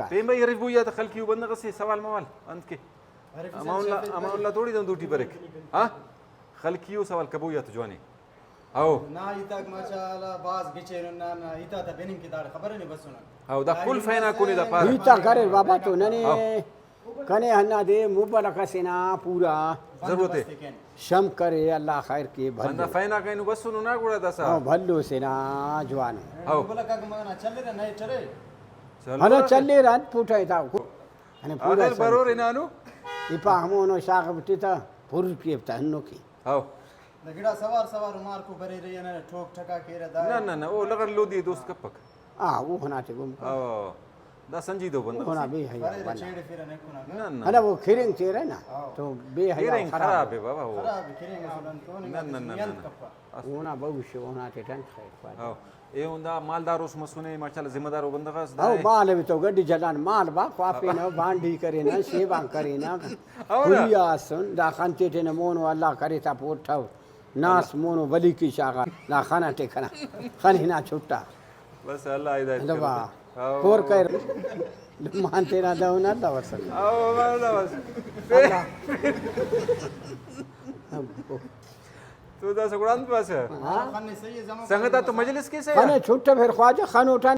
पेम भाई अरे बुया तो खल की बंद कसे सवाल मवाल अंत के अमाउल्ला थोड़ी दम दूटी पर हाँ खल की सवाल कबूया तो जवानी आओ ना इतक माशाअल्लाह बाज गिचे ना ना इता ता बेनिम की दाड़ खबर नहीं बस सुना आओ दा कुल फैना कोनी दा पार इता करे बाबा तो नने कने हन्ना दे मुबारक सेना पूरा जरूरत है शम करे अल्लाह खैर के बंदा फैना कहीं बस सुनो ना गुड़ा दसा भल्लो सेना जवान आओ बोला का मना चले रे नहीं चले हलो चले रात पुठाई था अने पूरा अरे बरोर इनानु इपा हमोनो शाग बिता फुर के तन्नो की आओ गिड़ा सवार सवार मार को भरे रही है ठोक ठका के रे दा ना ना ना वो लगन लो दी दोस्त कपक वो होना थे गुम आओ दा संजीदो बंदा होना बे है भरे छेड़े फिर ने कुना ना ना अरे वो खिरिंग तेरे ना तो बे है खिरेंग खराब है बाबा वो खराब खिरेंगे सुलन तो ना ना ना होना भविष्य होना थे टन खैर आओ ये उंदा मालदार उस मसुने माचाल जिम्मेदार हो बंदा खास आओ माल भी तो गड्डी जलान माल बा कापे ना बांडी करे ना सेवा करे ना कुरिया सुन दा खानते थे ना मोनो अल्लाह करे ता पोठाओ नास मोनो बली की शागा ना खाना टेखना खानी ना छुट्टा बस अल्लाह हिदायत दबा कोर कर मानते ना दो ना दवस आओ मालदा बस तो दा सगुड़ान पास है खाने सही है जमा संगता तो मजलिस कैसे खाने छुट्टा फिर ख्वाजा खान उठा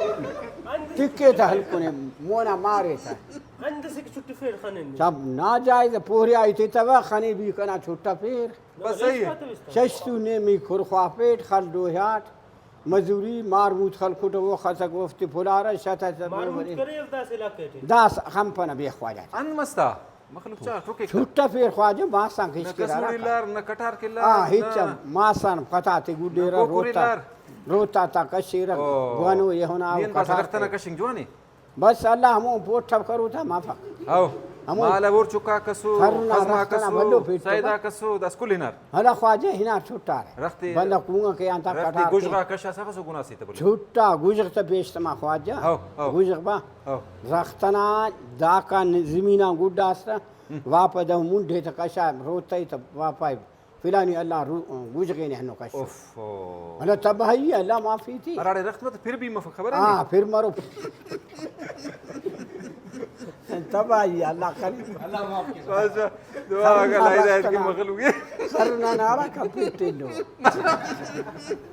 टिक्के था हल्को ने मोना मारे था عندك شو فين خنين जब ना जाए तो पूरी आई थी तब खाने भी करना छुट्टा फिर बस सही है शशतु ने मी खुरख्वा पेट खल दो हाट मजूरी मारमूत खल खुट वो खसा गोफ्ती फुलारा शता मालूम करे दास इलाके थे दास हम पना बे ख्वाजा अन मस्ता मखलूक चा ठोके छुट्टा फिर ख्वाजा मासा खिच न के कसुरी लार न कटार के लार हां हिच मासन कताते गुडेरा रोता रोता ता कशीरा गुनो ये होना नियन पास करतना कशिंग जवानी बस अल्लाह हम पोट ठप करू था माफा आओ माला बोर चुका कसु खरना खजमा रखना भलो कसु फिट सैदा कसु दस कुल हिनार हला ख्वाजा हिना छुट्टा रखते बंदा कुआं के अंता रखते कटा गुजरा कशा सा कसु गुना सीते बोले छुट्टा गुजर त पेशतमा ख्वाजा आओ गुजर बा आओ रखतना दाका जमीना गुड्डास्ता वापस दो मुंडे त कशा रोतई त वापस फिलानी अल्लाह गुजरे ने हनो कश उफ हला तबाही अल्लाह माफी थी अराड़े रखत मत फिर भी मफ खबर है हां फिर मरो तबाही अल्लाह कर अल्लाह माफ के बस दुआ का हिदायत की मखलूक है करना नारा कपीटे लो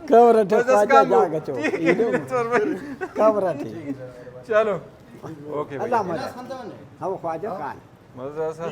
कवरट ख्वाजा जागा चो कवरट चलो ओके भाई अल्लाह मजा खंदा ने हम ख्वाजा कान मजा सा